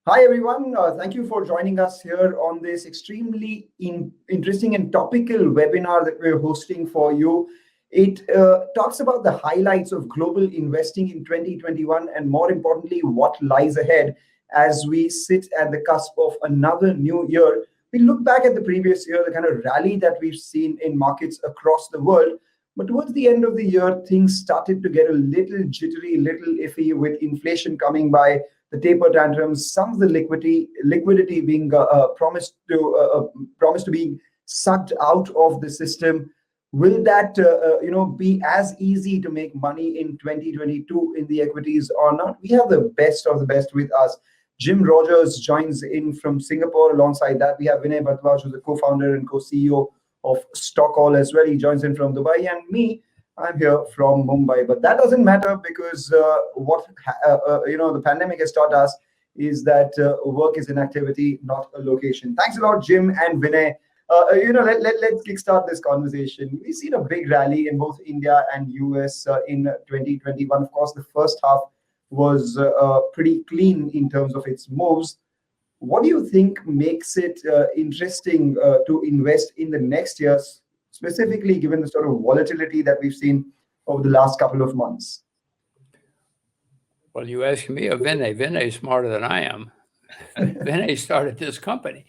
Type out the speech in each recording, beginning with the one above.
Hi, everyone. Thank you for joining us here on this extremely interesting and topical webinar that we're hosting for you. It talks about the highlights of global investing in 2021 and, more importantly, what lies ahead as we sit at the cusp of another new year. We look back at the previous year, the kind of rally that we've seen in markets across the world. But towards the end of the year, things started to get a little jittery, little iffy with inflation coming by, the taper tantrums, some of the liquidity being promised to be sucked out of the system. Will that be as easy to make money in 2022 in the equities or not? We have the best of the best with us. Jim Rogers joins in from Singapore. Alongside that, we have Vinay Bharathwaj, who's the co-founder and co-CEO of Stockal as well. He joins in from Dubai, and me, I'm here from Mumbai. But that doesn't matter because the pandemic has taught us is that work is an activity, not a location. Thanks a lot, Jim and Vinay. Let's kickstart this conversation. We've seen a big rally in both India and US in 2021. Of course, the first half was pretty clean in terms of its moves. What do you think makes it interesting to invest in the next year, specifically given the sort of volatility that we've seen over the last couple of months? Well, you ask me or Vinay. Vinay is smarter than I am. Vinay started this company.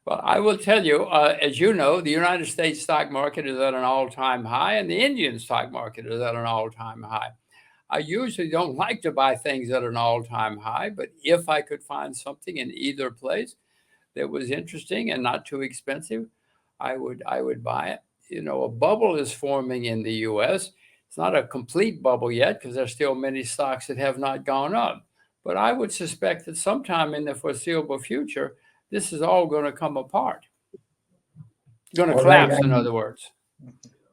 Well, I will tell you, as you know, the United States stock market is at an all-time high, and the Indian stock market is at an all-time high. I usually don't like to buy things at an all-time high, but if I could find something in either place that was interesting and not too expensive, I would buy it. You know, a bubble is forming in the US. It's not a complete bubble yet because there's still many stocks that have not gone up. But I would suspect that sometime in the foreseeable future, this is all going to come apart. It's going to All right. collapse, in And other words.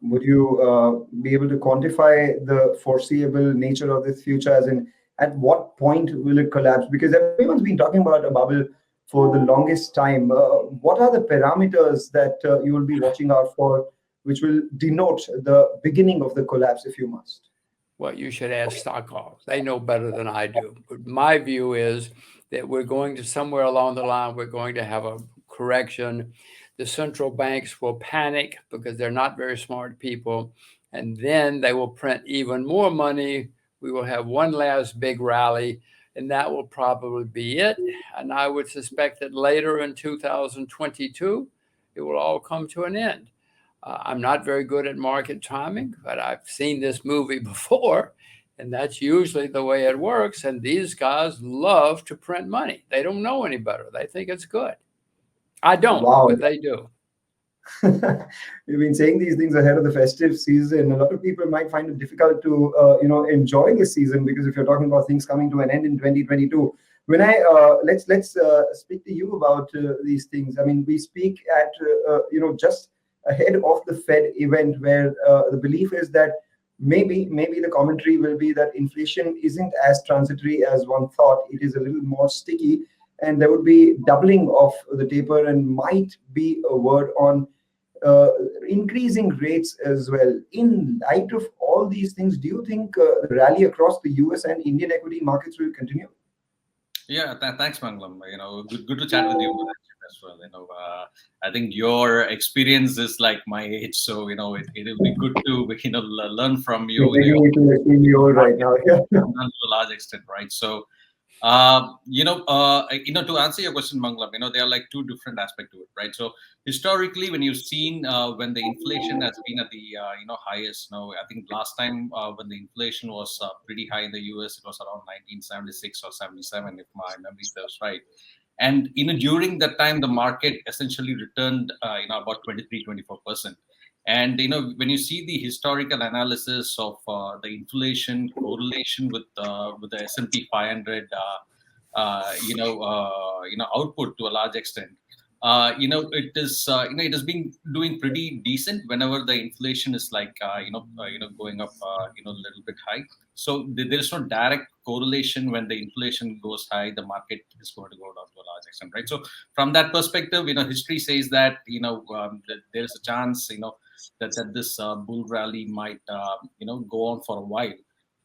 would you be able to quantify the foreseeable nature of this future, as in at what point will it collapse? Because everyone's been talking about a bubble for the longest time. What are the parameters that you will be watching out for, which will denote the beginning of the collapse, if you must? Well, you should ask Stockholm. They know better than I do. But my view is that we're going to somewhere along the line, we're going to have a correction. The central banks will panic because they're not very smart people. And then they will print even more money. We will have one last big rally, and that will probably be it. And I would suspect that later in 2022, it will all come to an end. I'm not very good at market timing, but I've seen this movie before, and that's usually the way it works. And these guys love to print money. They don't know any better. They think it's good. I don't, Wow. but they do. We've been saying these things ahead of the festive season. A lot of people might find it difficult to, enjoy this season, because if you're talking about things coming to an end in 2022, when let's speak to you about these things. I mean, we speak at just ahead of the Fed event, where the belief is that maybe the commentary will be that inflation isn't as transitory as one thought. It is a little more sticky, and there would be doubling of the taper, and might be a word on increasing rates as well. In light of all these things, do you think the rally across the US and Indian equity markets will continue? Yeah, thanks, Manglam. Good to chat with you as well. I think your experience is like my age, so it'll be good to learn from you. You're making me feel extremely old right now. Yeah. To a large extent, right? So, to answer your question, Manglam, there are like two different aspects to it, right? So historically, when you've seen when the inflation has been at the highest, I think last time when the inflation was pretty high in the US, it was around 1976 or 77, if my memory serves right. And during that time, the market essentially returned about 23-24%. And when you see the historical analysis of the inflation correlation with the S&P 500, output to a large extent, it has been doing pretty decent whenever the inflation is like going up a little bit high. So there is no direct correlation. When the inflation goes high, the market is going to go down to a large extent, right? So from that perspective, history says that that there is a chance that this bull rally might go on for a while.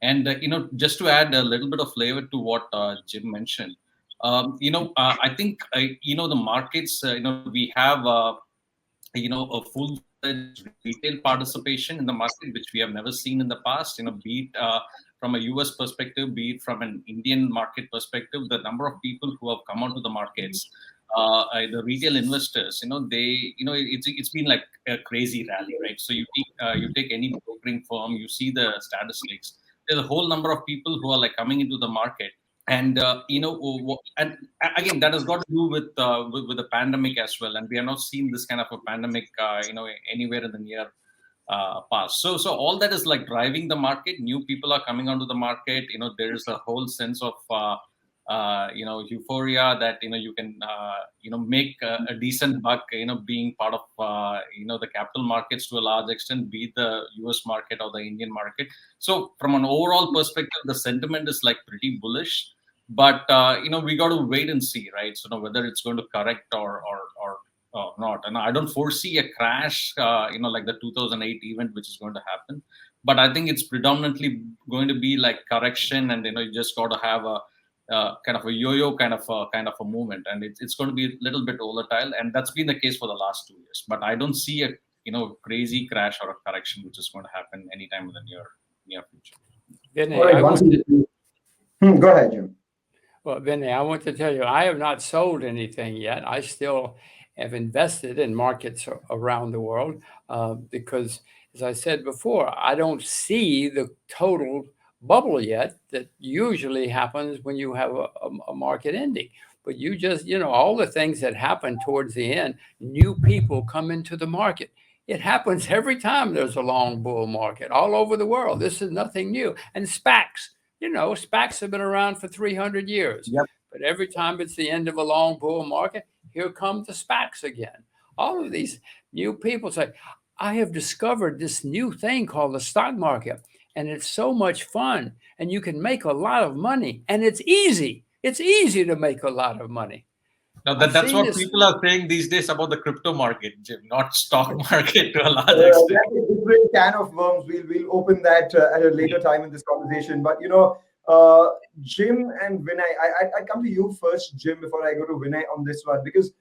And just to add a little bit of flavor to what Jim mentioned, I think the markets. We have a full-fledged retail participation in the market, which we have never seen in the past. Be it from a US perspective, be it from an Indian market perspective, the number of people who have come onto the markets, the retail investors, it's been like a crazy rally, right? So you take any brokering firm, you see the statistics. There's a whole number of people who are like coming into the market, and and again, that has got to do with the pandemic as well, and we have not seen this kind of a pandemic anywhere in the near past. So all that is like driving the market. New people are coming onto the market. There is a whole sense of euphoria that you can make a decent buck, being part of the capital markets to a large extent, be it the US market or the Indian market. So from an overall perspective, the sentiment is like pretty bullish, but we got to wait and see, right? So whether it's going to correct or not. And I don't foresee a crash like the 2008 event which is going to happen, but I think it's predominantly going to be like correction, and you just got to have a kind of a yo-yo kind of a movement, and it's going to be a little bit volatile, and that's been the case for the last 2 years. But I don't see a crazy crash or a correction which is going to happen anytime in the near future. Vinay, All right, go ahead, Jim. Well, Vinay, I want to tell you, I have not sold anything yet. I still have invested in markets around the world because, as I said before, I don't see the total bubble yet that usually happens when you have a market ending. But you just, all the things that happen towards the end, new people come into the market. It happens every time there's a long bull market all over the world. This is nothing new. And SPACs, SPACs have been around for 300 years. Yep. But every time it's the end of a long bull market, here come the SPACs again. All of these new people say, I have discovered this new thing called the stock market, and it's so much fun, and you can make a lot of money, and it's easy. It's easy to make a lot of money. Now that's what people are saying these days about the crypto market, Jim, not stock market to a large extent. That's a different can of worms. We'll open that at a later time in this conversation. But Jim and Vinay, I come to you first, Jim, before I go to Vinay on this one, because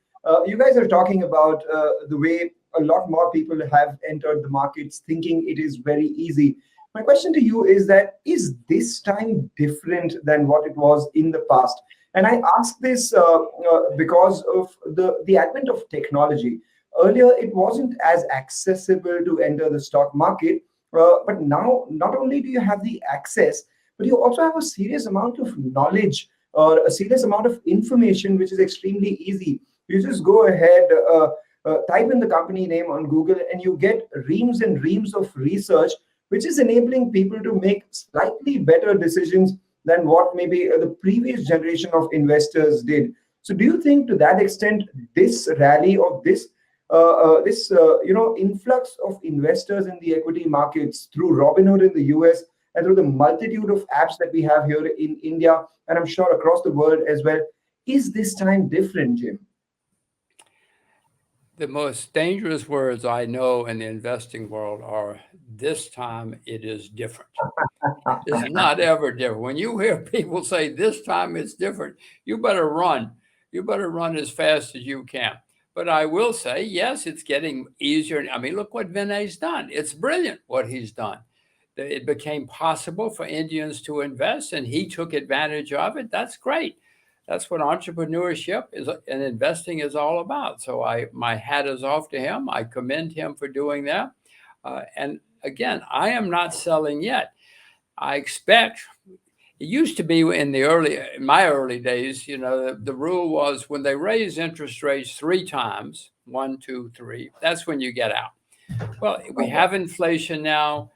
you guys are talking about the way a lot more people have entered the markets thinking it is very easy. My question to you is this time different than what it was in the past? And I ask this because of the advent of technology. Earlier, it wasn't as accessible to enter the stock market, but now not only do you have the access, but you also have a serious amount of knowledge or a serious amount of information, which is extremely easy. You just go ahead, type in the company name on Google, and you get reams and reams of research, which is enabling people to make slightly better decisions than what maybe the previous generation of investors did. So do you think to that extent, this rally or this influx of investors in the equity markets through Robinhood in the US and through the multitude of apps that we have here in India, and I'm sure across the world as well, is this time different, Jim? The most dangerous words I know in the investing world are, this time it is different. It's not ever different. When you hear people say this time it's different, you better run. You better run as fast as you can. But I will say, yes, it's getting easier. I mean, look what Vinay's done. It's brilliant what he's done. It became possible for Indians to invest, and he took advantage of it. That's great. That's what entrepreneurship is and investing is all about. So my hat is off to him. I commend him for doing that. And again, I am not selling yet. I expect it used to be in my early days, the rule was when they raise interest rates 3 times, 1, 2, 3, that's when you get out. Well, we have inflation now.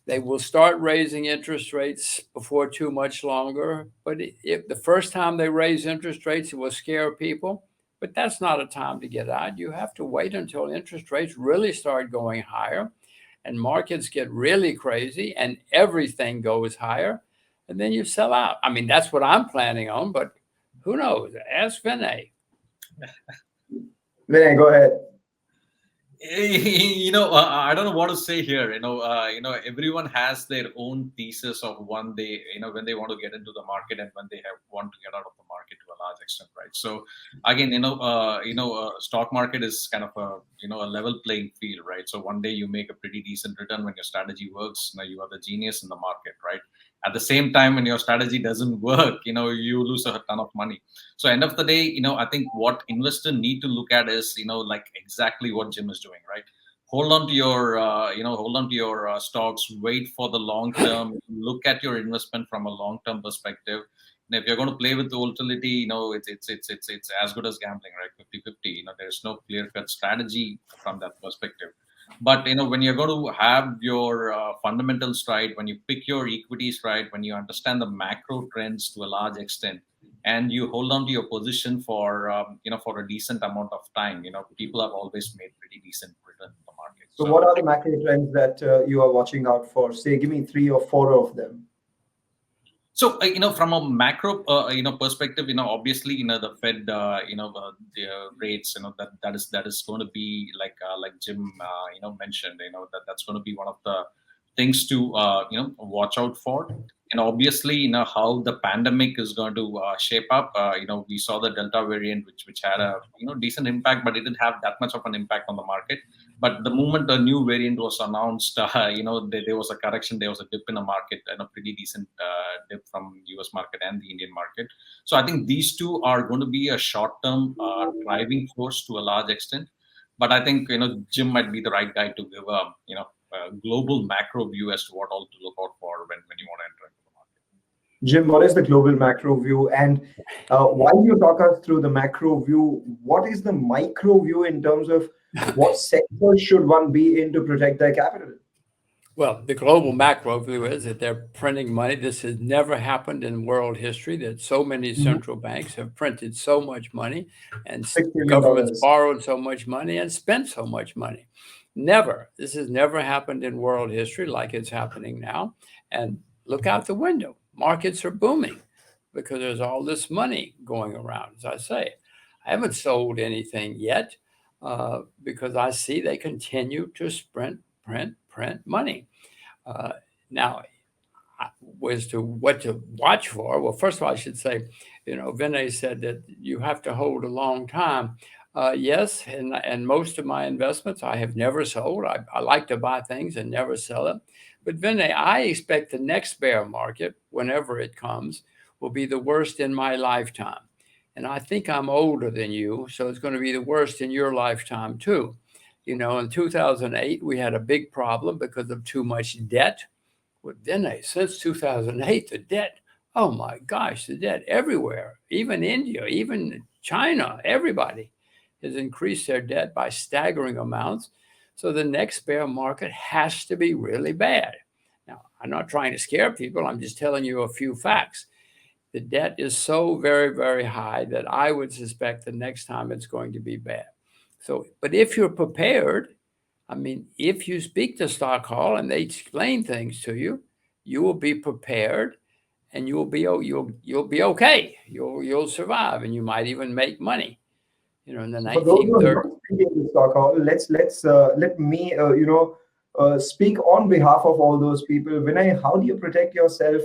They will start raising interest rates before too much longer. But if the first time they raise interest rates, it will scare people. But that's not a time to get out. You have to wait until interest rates really start going higher and markets get really crazy and everything goes higher. And then you sell out. I mean, that's what I'm planning on, but who knows? Ask Vinay. Vinay, go ahead. I don't know what to say here. Everyone has their own thesis of one day, when they want to get into the market and when they want to get out of the market to a large extent, right? So again, stock market is kind of a level playing field, right? So one day you make a pretty decent return when your strategy works. Now you are the genius in the market, right? At the same time, when your strategy doesn't work, you lose a ton of money. So end of the day, I think what investors need to look at is, like exactly what Jim is doing, right? Hold on to your stocks, wait for the long term, look at your investment from a long term perspective. And if you're going to play with volatility, it's as good as gambling, right? 50-50. There's no clear cut strategy from that perspective. But when you're going to have your fundamentals right, when you pick your equities right, when you understand the macro trends to a large extent, and you hold on to your position for for a decent amount of time, people have always made pretty decent return in the market. So, what are the macro trends that you are watching out for? Say, give me 3 or 4 of them. So, from a macro, perspective, obviously, the Fed, the rates, that is going to be like Jim, mentioned, that's going to be one of the things to, watch out for. And obviously, how the pandemic is going to shape up. We saw the Delta variant, which had a, decent impact, but it didn't have that much of an impact on the market. But the moment a new variant was announced, there was a correction, there was a dip in the market, and a pretty decent dip from US market and the Indian market. So I think these two are going to be a short-term driving force to a large extent. But I think, Jim might be the right guy to give a global macro view as to what all to look out for when you want to enter into the market. Jim, what is the global macro view? And while you talk us through the macro view, what is the micro view in terms of what sectors should one be in to protect their capital? Well, the global macro view is that they're printing money. This has never happened in world history, that so many central banks have printed so much money and $6 trillion. governments borrowed so much money and spent so much money. Never. This has never happened in world history like it's happening now. And look out the window. Markets are booming because there's all this money going around, as I say. I haven't sold anything yet because I see they continue to print money. Now, as to what to watch for, well, first of all, I should say, Vinay said that you have to hold a long time. Yes, and most of my investments I have never sold. I like to buy things and never sell it. But Vinay, I expect the next bear market, whenever it comes, will be the worst in my lifetime. And I think I'm older than you, so it's going to be the worst in your lifetime too. In 2008, we had a big problem because of too much debt. Well, Vinay, since 2008, the debt, oh my gosh, the debt everywhere, even India, even China, everybody has increased their debt by staggering amounts. So the next bear market has to be really bad. Now, I'm not trying to scare people. I'm just telling you a few facts. The debt is so very, very high that I would suspect the next time it's going to be bad. So, but if you're prepared, I mean, if you speak to Stockal and they explain things to you, you will be prepared, and you'll be okay. You'll survive, and you might even make money. In the For those who are 1930s. not speaking to Stockholm, let me speak on behalf of all those people. Vinay, how do you protect yourself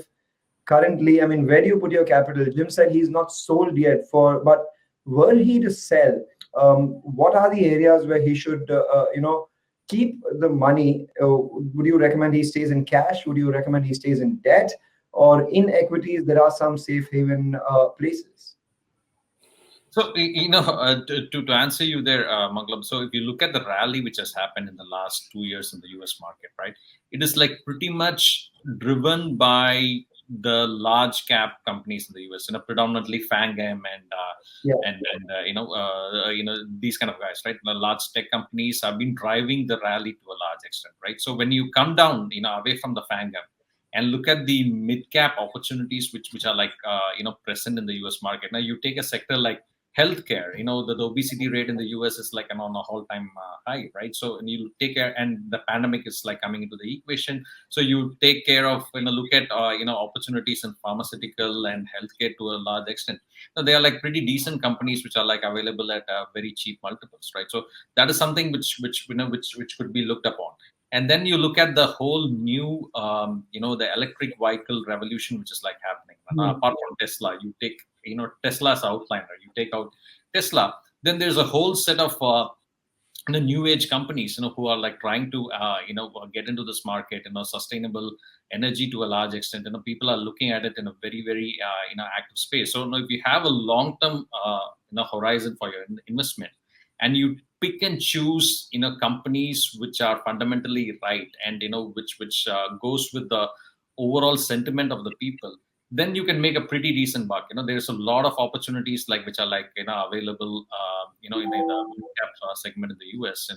currently? I mean, where do you put your capital? Jim said he's not sold yet, but were he to sell, what are the areas where he should keep the money? Would you recommend he stays in cash? Would you recommend he stays in debt or in equities? There are some safe haven places. So, to answer you there, Manglam, so if you look at the rally which has happened in the last 2 years in the US market, right, it is like pretty much driven by the large cap companies in the US, predominantly Fangam and these kind of guys, right? The large tech companies have been driving the rally to a large extent, right? So when you come down, away from the Fangam and look at the mid cap opportunities which are like present in the US market. Now you take a sector like healthcare. The obesity rate in the US is like on a all-time high, right? So, and you take care, and the pandemic is like coming into the equation. So you take care of, look at, opportunities in pharmaceutical and healthcare to a large extent. Now, they are like pretty decent companies which are like available at very cheap multiples, right? So that is something which could be looked upon. And then you look at the whole new, the electric vehicle revolution, which is like happening. Apart from Tesla, you take, Tesla's outliner, you take out Tesla, then there's a whole set of new age companies, who are like trying to, get into this market, sustainable energy to a large extent. People are looking at it in a very, very, active space. So, if you have a long term, horizon for your investment, and you pick and choose, companies which are fundamentally right, and which goes with the overall sentiment of the people, then you can make a pretty decent buck. There's a lot of opportunities like which are like available, in the mid-cap segment in the US,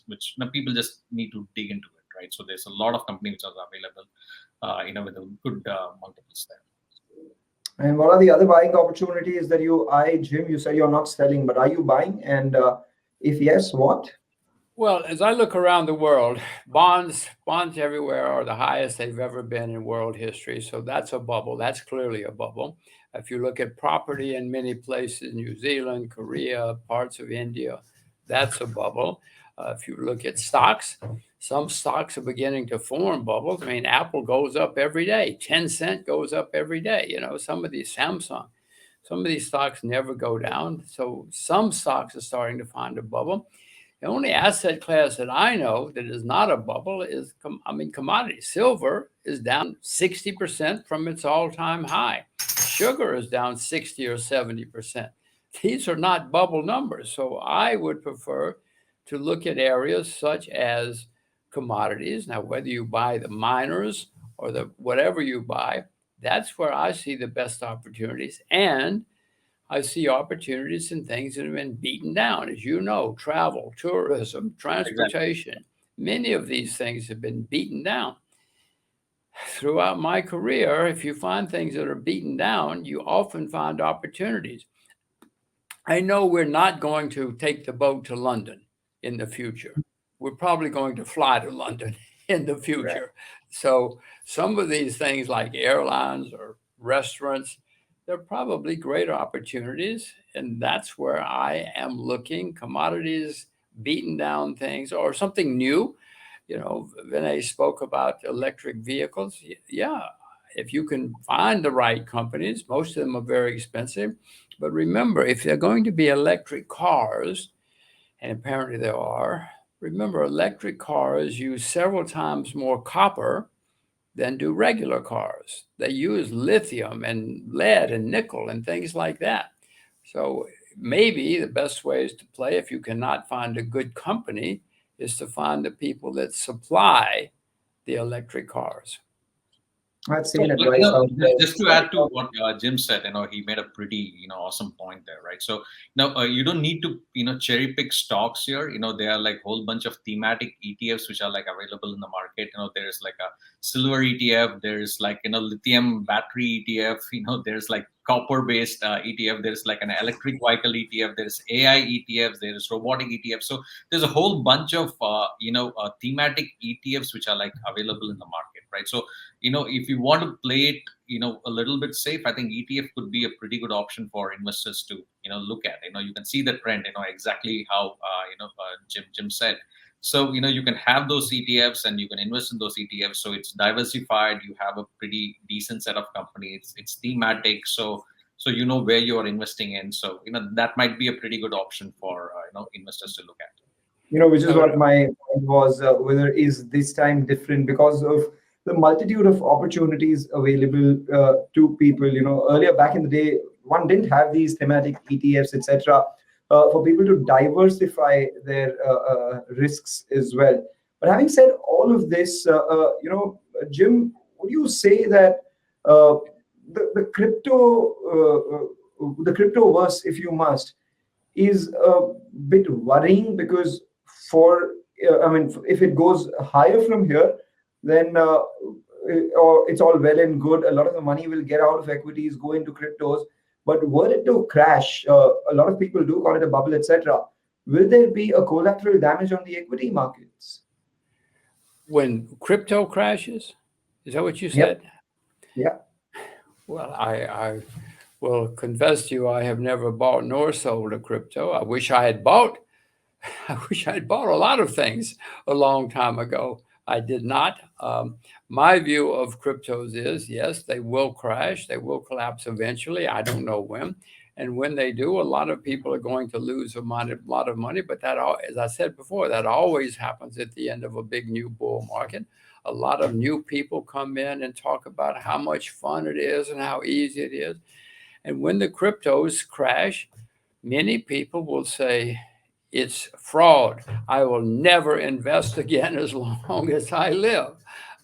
which people just need to dig into it, right? So there's a lot of companies which are available, with a good multiples there. And what are the other buying opportunities that you eye, Jim? You said you're not selling, but are you buying? And if yes, what? Well, as I look around the world, bonds everywhere are the highest they've ever been in world history. So that's a bubble. That's clearly a bubble. If you look at property in many places, New Zealand, Korea, parts of India, that's a bubble. If you look at stocks, some stocks are beginning to form bubbles. I mean, Apple goes up every day. 10 cent goes up every day. Some of these Samsung, some of these stocks never go down. So some stocks are starting to find a bubble. The only asset class that I know that is not a bubble is, commodities. Silver is down 60% from its all-time high. Sugar is down 60 or 70%. These are not bubble numbers. So I would prefer to look at areas such as commodities. Now, whether you buy the miners or the whatever you buy, that's where I see the best opportunities. And I see opportunities in things that have been beaten down. As you know, travel, tourism, transportation, exactly. Many of these things have been beaten down. Throughout my career, if you find things that are beaten down, you often find opportunities. I know we're not going to take the boat to London in the future. We're probably going to fly to London in the future. Right. So some of these things like airlines or restaurants, there are probably greater opportunities, and that's where I am looking. Commodities, beaten down things, or something new. Vinay spoke about electric vehicles. Yeah, if you can find the right companies, most of them are very expensive. But remember, if they're going to be electric cars, and apparently there are, remember, electric cars use several times more copper than do regular cars. They use lithium and lead and nickel and things like that. So maybe the best way is to play, if you cannot find a good company, is to find the people that supply the electric cars. I've seen it. Just to add to what Jim said, he made a pretty, awesome point there, right? So now you don't need to, cherry pick stocks here. There are like a whole bunch of thematic ETFs which are like available in the market. There's like a silver ETF, there's like, lithium battery ETF, there's like copper-based ETF, there's like an electric vehicle ETF, there's AI ETFs, there's robotic ETFs. So there's a whole bunch of, thematic ETFs which are like available in the market, right? So, if you want to play it, a little bit safe, I think ETF could be a pretty good option for investors to, look at. You can see the trend, exactly how, Jim said. So, you can have those ETFs and you can invest in those ETFs. So it's diversified. You have a pretty decent set of companies. It's thematic. So you know where you are investing in. So, that might be a pretty good option for, investors to look at. Which is what my point was, whether is this time different because of the multitude of opportunities available to people. Earlier back in the day, one didn't have these thematic ETFs, etc. For people to diversify their risks as well. But having said all of this, Jim, would you say that the cryptoverse, if you must, is a bit worrying because if it goes higher from here, then or it's all well and good. A lot of the money will get out of equities, go into cryptos. But were it to crash, a lot of people do call it a bubble, etc. Will there be a collateral damage on the equity markets? When crypto crashes, is that what you Yep. said? Yeah. Well, I will confess to you, I have never bought nor sold a crypto. I wish I had bought. I wish I had bought a lot of things a long time ago. I did not. My view of cryptos is, yes, they will crash. They will collapse eventually. I don't know when. And when they do, a lot of people are going to lose a lot of money. But that, as I said before, that always happens at the end of a big new bull market. A lot of new people come in and talk about how much fun it is and how easy it is. And when the cryptos crash, many people will say, it's fraud. I will never invest again as long as I live.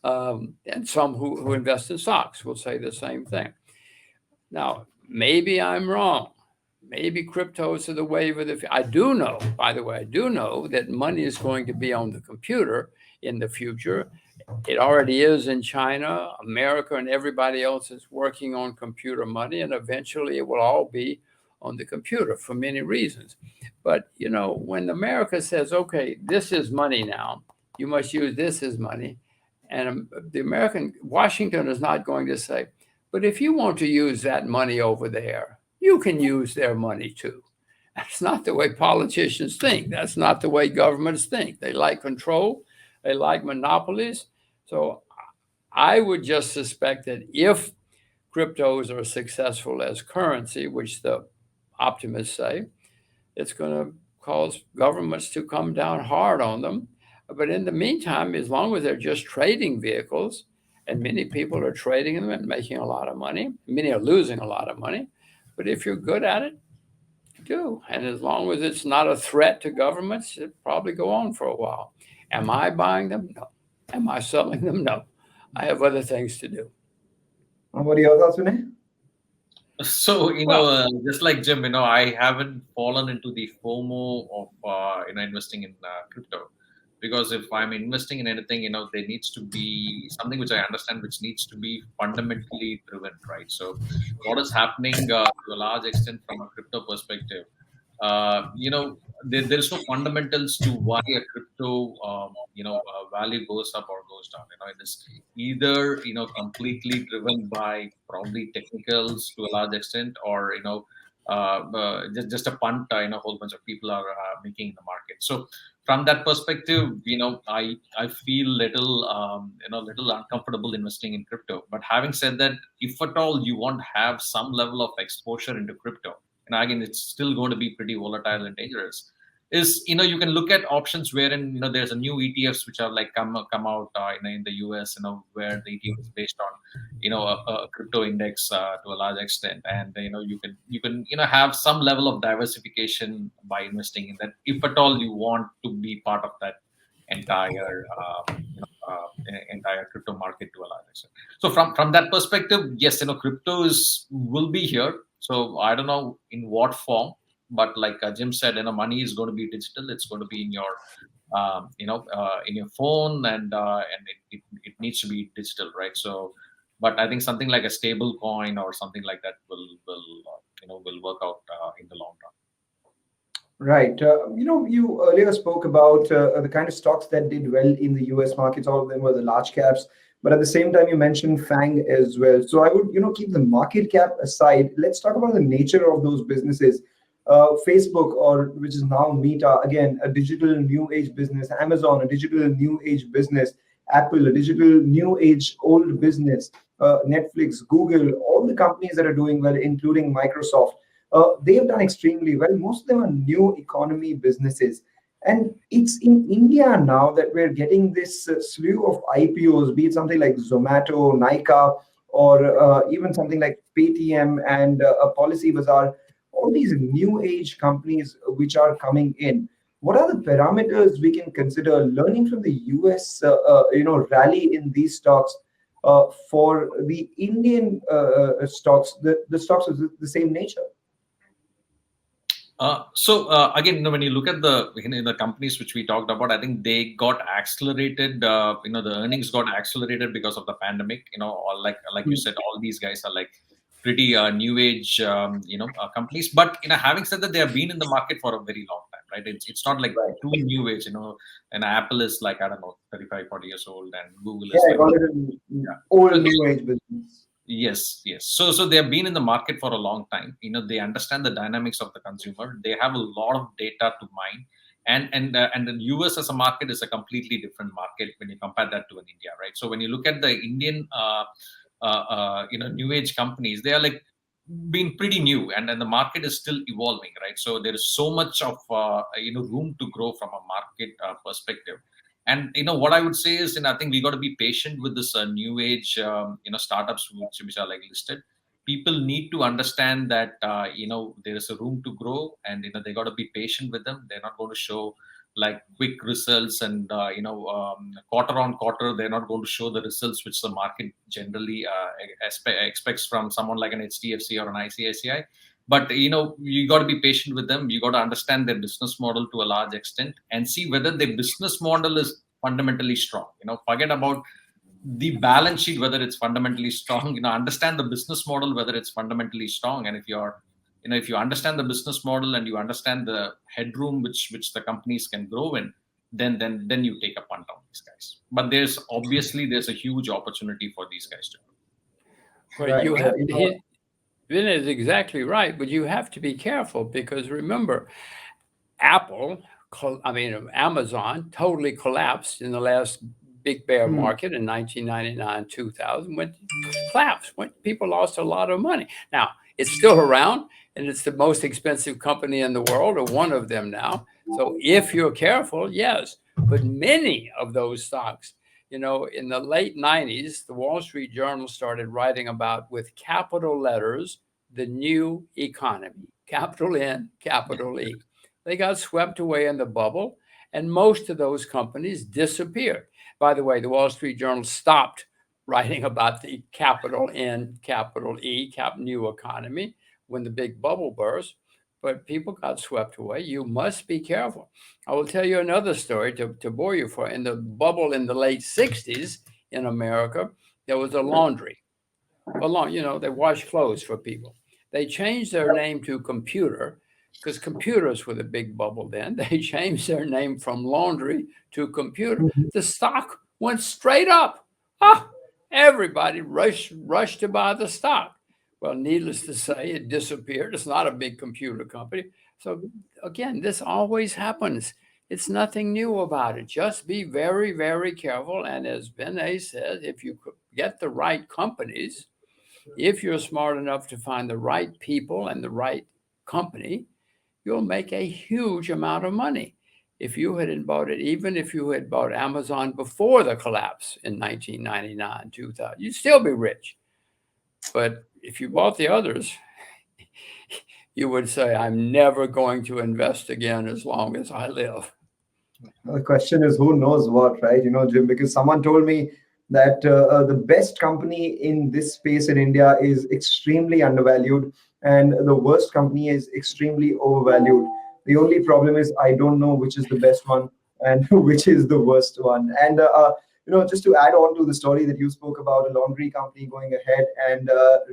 And some who invest in stocks will say the same thing. Now, maybe I'm wrong. Maybe cryptos are the wave of the. I do know, by the way, I do know that money is going to be on the computer in the future. It already is in China. America and everybody else is working on computer money, and eventually it will all be on the computer for many reasons. But when America says, "Okay, this is money now. You must use this as money," and the American Washington is not going to say, "But if you want to use that money over there, you can use their money too." That's not the way politicians think. That's not the way governments think. They like control. They like monopolies. So I would just suspect that if cryptos are successful as currency, which the optimists say, it's going to cause governments to come down hard on them. But in the meantime, as long as they're just trading vehicles, and many people are trading them and making a lot of money, many are losing a lot of money. But if you're good at it, do. And as long as it's not a threat to governments, it'll probably go on for a while. Am I buying them? No. Am I selling them? No. I have other things to do. What are your thoughts, Vinay? So, Well, just like Jim, I haven't fallen into the FOMO of, investing in crypto. Because if I'm investing in anything, there needs to be something which I understand, which needs to be fundamentally driven, right? So, what is happening to a large extent from a crypto perspective? There's no fundamentals to why a crypto, value goes up or goes down. It is either completely driven by probably technicals to a large extent, or just a punt. A whole bunch of people are making in the market. So from that perspective, I feel little uncomfortable investing in crypto. But having said that, if at all you want to have some level of exposure into crypto, and again, it's still going to be pretty volatile and dangerous. Is you can look at options wherein there's a new ETFs which are like come out in the US, where the ETF is based on a crypto index to a large extent, and you can have some level of diversification by investing in that, if at all you want to be part of that entire entire crypto market to a large extent. So from that perspective, yes, cryptos will be here. So I don't know in what form, but like Jim said, money is going to be digital. It's going to be in your in your phone, and it needs to be digital, right? So, but I think something like a stable coin or something like that will work out in the long run. Right. You earlier spoke about the kind of stocks that did well in the US markets. All of them were the large caps. But at the same time, you mentioned FANG as well. So I would, keep the market cap aside. Let's talk about the nature of those businesses. Facebook, or which is now Meta, again, a digital new age business. Amazon, a digital new age business. Apple, a digital new age old business. Netflix, Google, all the companies that are doing well, including Microsoft. They have done extremely well. Most of them are new economy businesses. And it's in India now that we're getting this slew of IPOs, be it something like Zomato, Nykaa, or even something like Paytm and Policy Bazaar, all these new age companies which are coming in. What are the parameters we can consider learning from the US, rally in these stocks for the Indian stocks, the stocks of the same nature? Again, when you look at the companies which we talked about, I think they got accelerated. The earnings got accelerated because of the pandemic. Or like you said, all these guys are like pretty new age, companies. But having said that, they have been in the market for a very long time, right? It's not like Right. too new age. And Apple is like, I don't know, 35, 40 years old, and Google Yeah, is I like, call it an yeah. old So new age business. yes, yes. So they have been in the market for a long time. They understand the dynamics of the consumer. They have a lot of data to mine, and the US as a market is a completely different market when you compare that to an India, right? So when you look at the Indian, new age companies, they are like been pretty new, and the market is still evolving, right? So there is so much of room to grow from a market perspective. And what I would say is, I think we got to be patient with this new age, startups which are like listed. People need to understand that there is a room to grow, and they got to be patient with them. They're not going to show like quick results, and quarter on quarter they're not going to show the results which the market generally expects from someone like an HDFC or an ICICI. But you got to be patient with them. You got to understand their business model to a large extent and see whether their business model is fundamentally strong. Forget about the balance sheet, whether it's fundamentally strong. Understand the business model, whether it's fundamentally strong. And if you understand the business model and you understand the headroom which the companies can grow in, then you take a punt on these guys. But there's a huge opportunity for these guys to grow. Well, Right. you have You know, he, Vinay is exactly right, but you have to be careful because remember, Apple, Amazon totally collapsed in the last big bear hmm, market in 1999, 2000, when collapsed, when people lost a lot of money. Now, it's still around and it's the most expensive company in the world, or one of them now. So if you're careful, yes. But many of those stocks, in the late 90s, the Wall Street Journal started writing about, with capital letters, the new economy, capital N, capital E. They got swept away in the bubble, and most of those companies disappeared. By the way, the Wall Street Journal stopped writing about the capital N, capital E, new economy when the big bubble burst, but people got swept away. You must be careful. I will tell you another story to bore you for. In the bubble in the late 60s in America, there was a laundry. They wash clothes for people. They changed their name to Computer because computers were the big bubble then. They changed their name from laundry to Computer. mhm. The stock went straight up. Ah, everybody rushed to buy the stock. Well, needless to say, it disappeared. It's not a big computer company. So again, this always happens. It's nothing new about it. Just be very, very careful. And as Vinay said, if you get the right companies, if you're smart enough to find the right people and the right company, you'll make a huge amount of money. If you had bought it, even if you had bought Amazon before the collapse in 1999, 2000, you'd still be rich. But if you bought the others, you would say, I'm never going to invest again as long as I live. The question is, who knows what, right? Jim, because someone told me that the best company in this space in India is extremely undervalued, and the worst company is extremely overvalued. The only problem is I don't know which is the best one and which is the worst one. And just to add on to the story that you spoke about, a laundry company going ahead and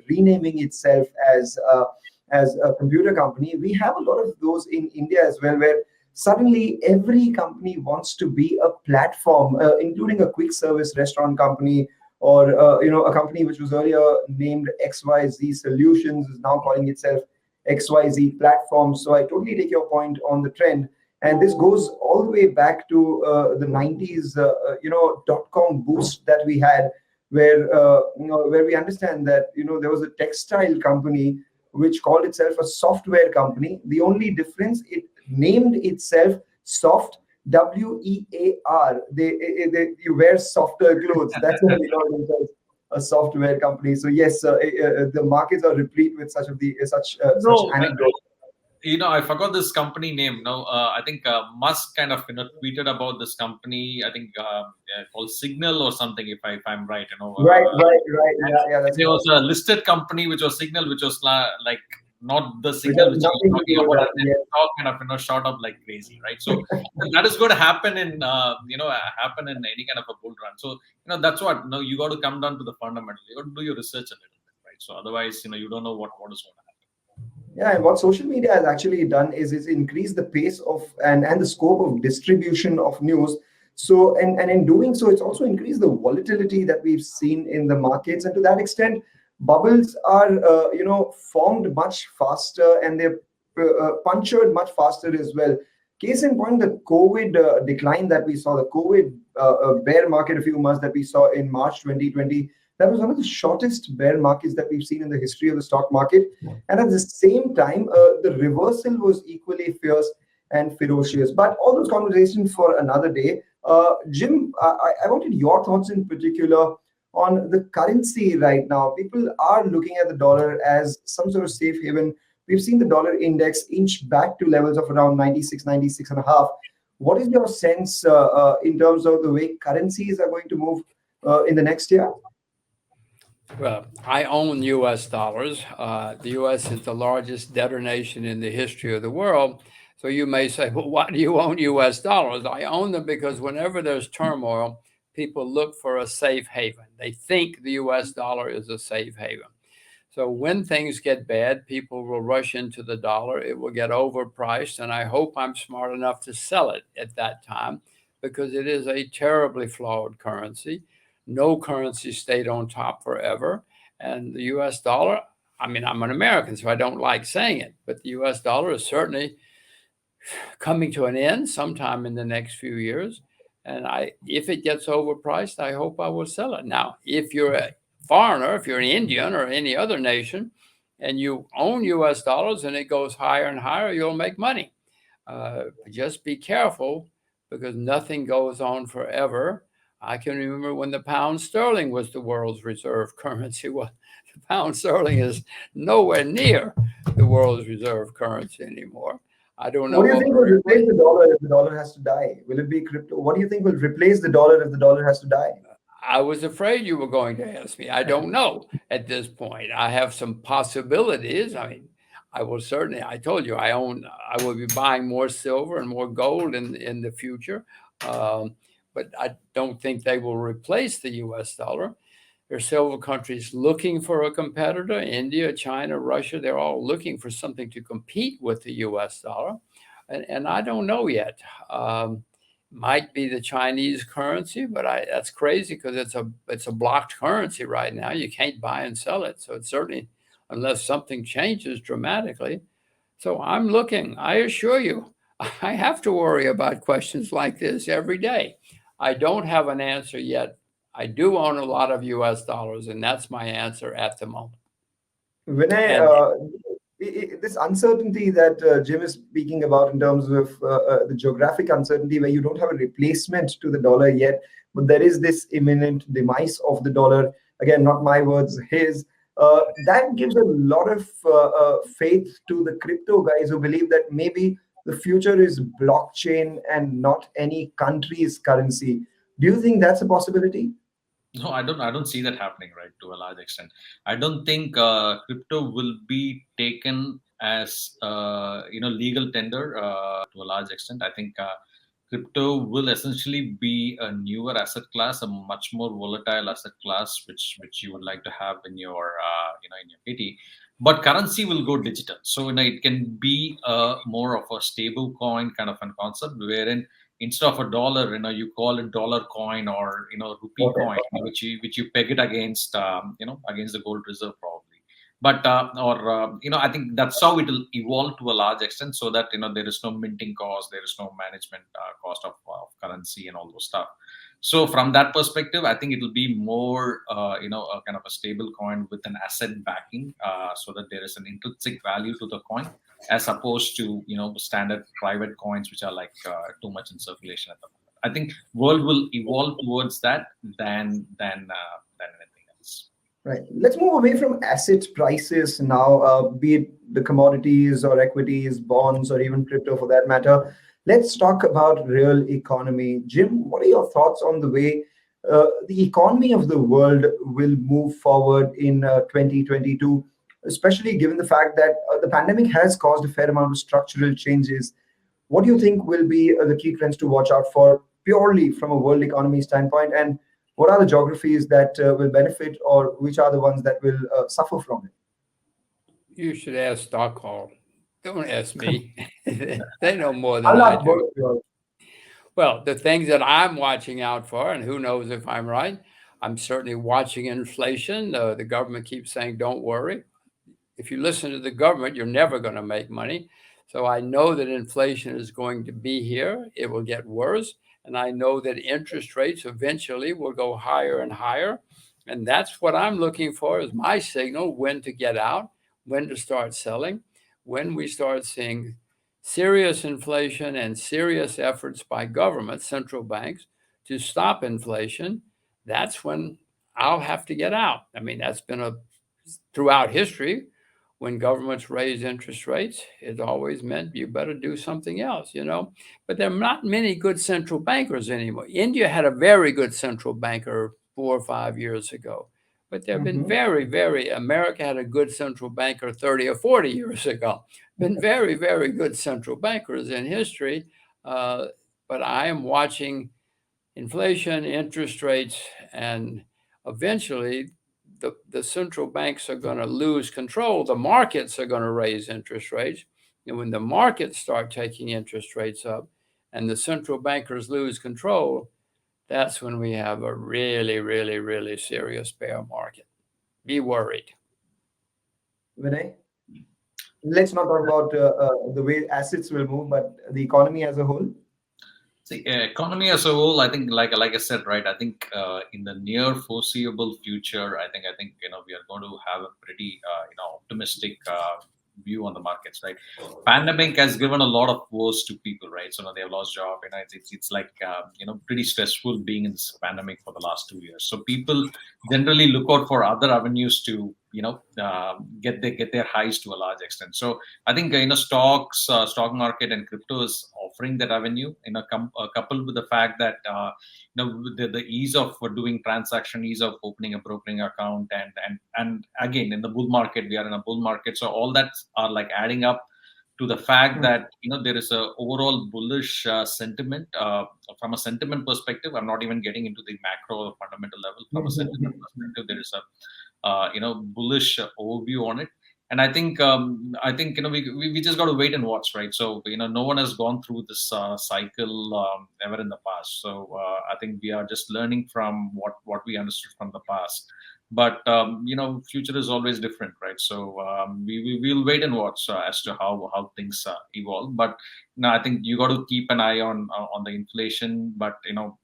renaming itself as a computer company, we have a lot of those in India as well, where suddenly every company wants to be a platform, including a quick service restaurant company, or a company which was earlier named XYZ Solutions is now calling itself XYZ Platform. So I totally take your point on the trend, and this goes all the way back to the 90s, dot-com boost that we had, where we understand that there was a textile company which called itself a software company. The only difference, it named itself Soft, WEAR. You wear softer clothes. That's why they call themselves a software company. So yes, the markets are replete with such No, anecdotes. I forgot this company name. No, I think Musk kind of tweeted about this company. I think called Signal or something. If I'm right, Right. and Yeah. That's there right. was a listed company which was Signal, which was like not the Which Signal has which I was nothing to talking do with about, that. and then Yes. stock kind of shot up like crazy, right? So that is going to happen in happen in any kind of a bull run. So that's what. No, you got to come down to the fundamentals. You got to do your research a little bit, right? right? So otherwise, you don't know what is going to happen. Yeah, and what social media has actually done is it's increased the pace of and the scope of distribution of news. So and in doing so, it's also increased the volatility that we've seen in the markets, and to that extent, bubbles are formed much faster, and they're punctured much faster as well. Case in point, the COVID decline that we saw, the COVID bear market a few months that we saw in March 2020, that was one of the shortest bear markets that we've seen in the history of the stock market. And at the same time, the reversal was equally fierce and ferocious. But all those conversations for another day. Jim, I wanted your thoughts in particular on the currency right now. People are looking at the dollar as some sort of safe haven. We've seen the dollar index inch back to levels of around 96, 96 and a half. What is your sense in terms of the way currencies are going to move in the next year? Well, I own U.S. dollars. The U.S. is the largest debtor nation in the history of the world. So you may say, well, why do you own U.S. dollars? I own them because whenever there's turmoil, people look for a safe haven. They think the U.S. dollar is a safe haven. So when things get bad, people will rush into the dollar. It will get overpriced, and I hope I'm smart enough to sell it at that time because it is a terribly flawed currency. No currency stayed on top forever. And the U.S. dollar, I mean, I'm an American, so I don't like saying it, but the U.S. dollar is certainly coming to an end sometime in the next few years. And if it gets overpriced, I hope I will sell it. Now, if you're a foreigner, if you're an Indian or any other nation, and you own U.S. dollars and it goes higher and higher, you'll make money. Just be careful because nothing goes on forever. I can remember when the pound sterling was the world's reserve currency. Well, the pound sterling is nowhere near the world's reserve currency anymore. I don't know. What do you think will replace the dollar if the dollar has to die? Will it be crypto? What do you think will replace the dollar if the dollar has to die? I was afraid you were going to ask me. I don't know at this point. I have some possibilities. I mean, I will certainly, I told you, I will be buying more silver and more gold in the future. But I don't think they will replace the US dollar. There are several countries looking for a competitor. India, China, Russia, they're all looking for something to compete with the US dollar. And I don't know yet. Might be the Chinese currency, but that's crazy because it's a blocked currency right now. You can't buy and sell it. So it's certainly, unless something changes dramatically. So I'm looking, I assure you, I have to worry about questions like this every day. I don't have an answer yet. I do own a lot of US dollars, and that's my answer at the moment. Vinay, this uncertainty that Jim is speaking about in terms of the geographic uncertainty, where you don't have a replacement to the dollar yet, but there is this imminent demise of the dollar. Again, not my words, his. That gives a lot of faith to the crypto guys who believe that maybe the future is blockchain and not any country's currency. Do you think that's a possibility? No, I don't see that happening, right? To a large extent, I don't think crypto will be taken as legal tender to a large extent. I think crypto will essentially be a newer asset class, a much more volatile asset class, which you would like to have in your in your kitty. But currency will go digital, so it can be more of a stable coin kind of a concept, wherein instead of a dollar, you call it dollar coin or rupee Okay. coin, which you peg it against against the gold reserve probably. But I think that's how it will evolve to a large extent, so that there is no minting cost, there is no management cost of currency and all those stuff. So from that perspective, I think it will be more a kind of a stable coin with an asset backing, so that there is an intrinsic value to the coin, as opposed to standard private coins which are like too much in circulation at the moment. I think world will evolve towards that than anything else. Right. Let's move away from asset prices now, be it the commodities or equities, bonds, or even crypto for that matter. Let's talk about real economy. Jim, what are your thoughts on the way the economy of the world will move forward in 2022, especially given the fact that the pandemic has caused a fair amount of structural changes? What do you think will be the key trends to watch out for purely from a world economy standpoint? And what are the geographies that will benefit, or which are the ones that will suffer from it? You should ask Stockal. Don't ask me. They know more than I'll I ask do. both of you all. Well, the things that I'm watching out for, and who knows if I'm right, I'm certainly watching inflation. The government keeps saying, don't worry. If you listen to the government, you're never going to make money. So I know that inflation is going to be here. It will get worse. And I know that interest rates eventually will go higher and higher. And that's what I'm looking for is my signal, when to get out, when to start selling, when we start seeing serious inflation and serious efforts by government, central banks, to stop inflation. That's when I'll have to get out. I mean, that's been throughout history. When governments raise interest rates, it always meant you better do something else, But there are not many good central bankers anymore. India had a very good central banker 4 or 5 years ago. But there have been America had a good central banker 30 or 40 years ago. Been very, very good central bankers in history. But I am watching inflation, interest rates, and eventually the central banks are going to lose control. The markets are going to raise interest rates. And when the markets start taking interest rates up and the central bankers lose control, that's when we have a really, really, really serious bear market. Be worried. Vinay, let's not talk about the way assets will move, but the economy as a whole. The economy as a whole, I think, like I said, right. I think in the near foreseeable future, I think we are going to have a pretty optimistic view on the markets, right? Pandemic has given a lot of woes to people, right? So they have lost job. It's like pretty stressful being in this pandemic for the last 2 years. So people generally look out for other avenues to get their highs to a large extent. So I think stock market and crypto is offering that avenue, coupled with the fact that the ease of doing transaction, ease of opening a brokering account, and again, in the bull market, we are in a bull market, so all that are like adding up to the fact that there is a overall bullish sentiment from a sentiment perspective. I'm not even getting into the macro or fundamental level. From a sentiment perspective, there is a bullish overview on it. And I think we just got to wait and watch, right? So no one has gone through this cycle ever in the past. So I think we are just learning from what we understood from the past. But future is always different, right? So we'll wait and watch as to how things evolve. But I think you got to keep an eye on the inflation. But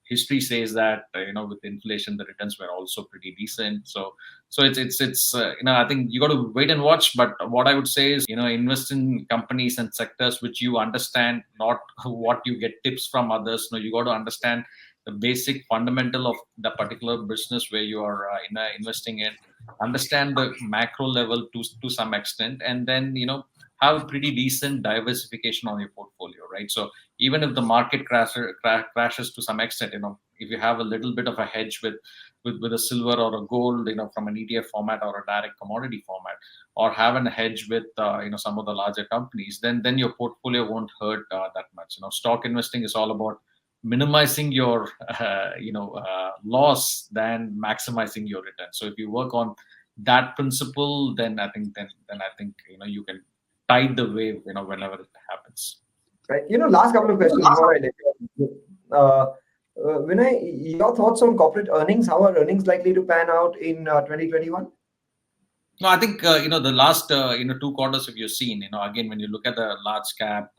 history says that with inflation, the returns were also pretty decent. So it's I think you got to wait and watch. But what I would say is invest in companies and sectors which you understand, not what you get tips from others. You got to understand the basic fundamental of the particular business where you are investing in, understand the macro level to some extent, and then have a pretty decent diversification on your portfolio, right? So even if the market crashes to some extent, if you have a little bit of a hedge with a silver or a gold, from an ETF format or a direct commodity format, or have a hedge with some of the larger companies, then your portfolio won't hurt that much. Stock investing is all about minimizing your loss than maximizing your return. So if you work on that principle, then I think you can tide the wave whenever it happens. Right. Last couple of questions before I let you. Vinay, your thoughts on corporate earnings? How are earnings likely to pan out in 2021? No, I think the last 2 quarters, if you've seen, again, when you look at the large cap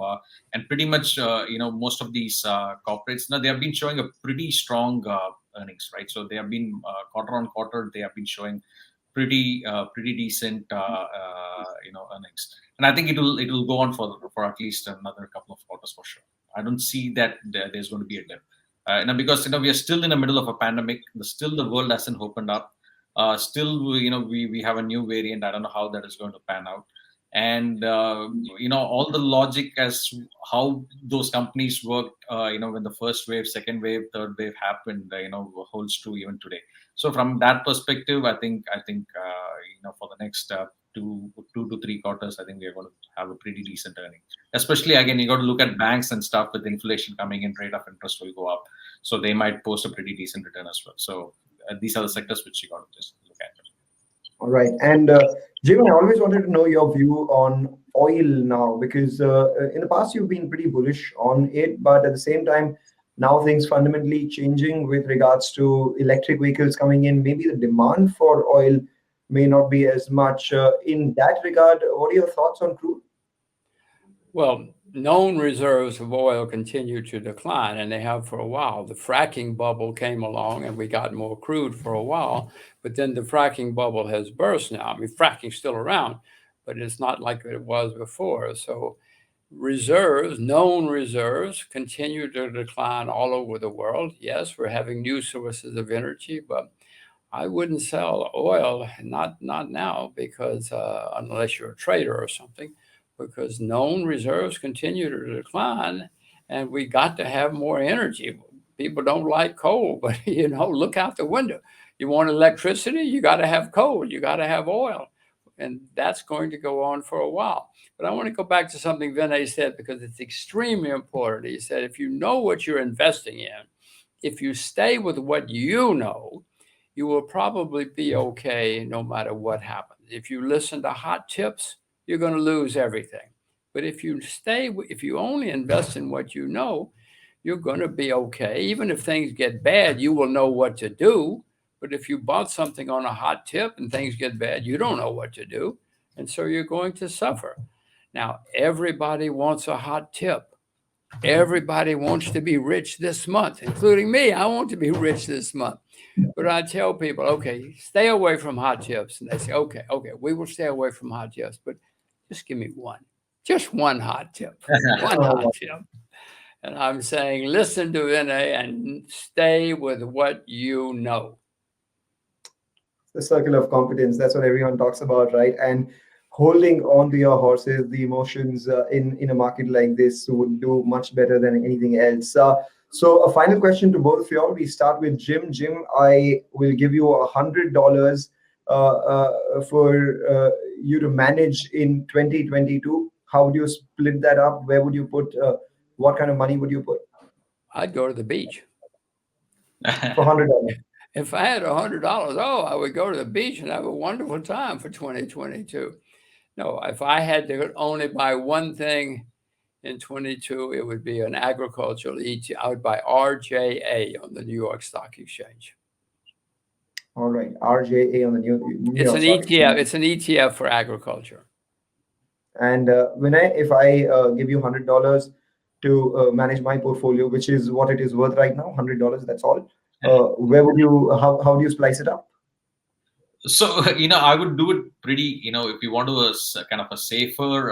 and pretty much most of these corporates, they have been showing a pretty strong earnings, right? So they have been quarter on quarter, they have been showing pretty decent earnings, and I think it will go on for at least another couple of quarters for sure. I don't see that there's going to be a dip, because we are still in the middle of a pandemic. Still, the world hasn't opened up. Still, we have a new variant. I don't know how that is going to pan out. And, all the logic as how those companies worked, when the first wave, second wave, third wave happened, holds true even today. So from that perspective, I think for the next 2 to 3 quarters, I think we are going to have a pretty decent earning. Especially, again, you got to look at banks and stuff with inflation coming in, rate of interest will go up. So they might post a pretty decent return as well. So these are the sectors which you got to just look at. All right. And Jim, I always wanted to know your view on oil now, because in the past you've been pretty bullish on it, but at the same time, now things fundamentally changing with regards to electric vehicles coming in. Maybe the demand for oil may not be as much. In that regard, what are your thoughts on crude? Well, known reserves of oil continue to decline, and they have for a while. The fracking bubble came along, and we got more crude for a while, but then the fracking bubble has burst now. I mean, fracking's still around, but it's not like it was before. So reserves, known reserves, continue to decline all over the world. Yes, we're having new sources of energy, but I wouldn't sell oil, not now, because unless you're a trader or something, because known reserves continue to decline, and we got to have more energy. People don't like coal, but look out the window. You want electricity, you got to have coal, you got to have oil, and that's going to go on for a while. But I want to go back to something Vinay said, because it's extremely important. He said, if you know what you're investing in, if you stay with what you know, you will probably be okay no matter what happens. If you listen to hot tips, you're going to lose everything. But if you only invest in what you know, you're going to be okay. Even if things get bad, you will know what to do. But if you bought something on a hot tip and things get bad, you don't know what to do. And so you're going to suffer. Now, everybody wants a hot tip. Everybody wants to be rich this month, including me. I want to be rich this month. But I tell people, okay, stay away from hot tips. And they say, okay, we will stay away from hot tips, but just give me just one hot tip, one hot tip. And I'm saying, listen to Vinay and stay with what you know. The circle of competence, that's what everyone talks about, right? And holding on to your horses, the emotions in a market like this would do much better than anything else. So a final question to both of you all. We start with Jim. Jim, I will give you $100 for you to manage in 2022. How would you split that up? Where would you put? What kind of money would you put? I'd go to the beach. For $100. If I had $100, I would go to the beach and have a wonderful time for 2022. No, if I had to only buy one thing in 22, it would be an agricultural ETF. I would buy RJA on the New York Stock Exchange. All right, RJA on the New It's York an Stock ETF. Exchange. It's an ETF for agriculture. And Vinay, if I give you $100 to manage my portfolio, which is what it is worth right now, $100, that's all. Where would you? How do you splice it up? So I would do it pretty. If you want to kind of a safer,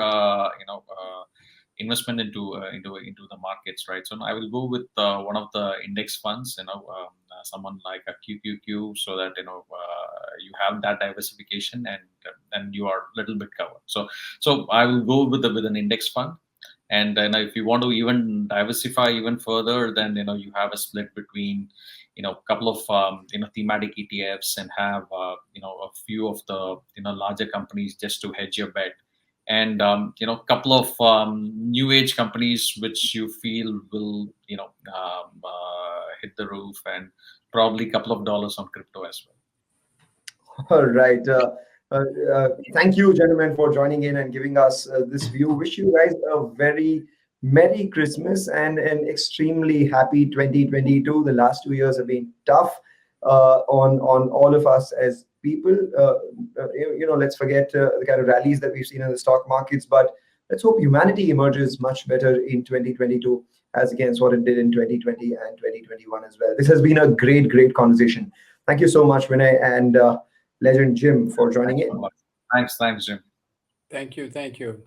investment into the markets, right? So I will go with one of the index funds. Someone like a QQQ, so that you have that diversification and you are a little bit covered. So I will go with an index fund. And then if you want to even diversify even further, then you have a split between a couple of thematic ETFs, and have a few of the larger companies just to hedge your bet, and couple of new age companies which you feel will hit the roof, and probably a couple of dollars on crypto as well. All right. Thank you, gentlemen, for joining in and giving us this view. Wish you guys a very Merry Christmas and an extremely happy 2022. The last 2 years have been tough on all of us as people. Let's forget the kind of rallies that we've seen in the stock markets, but let's hope humanity emerges much better in 2022 as against what it did in 2020 and 2021 as well. This has been a great conversation. Thank you so much, Vinay, and legend Jim, for joining in. Thanks, Jim. Thank you.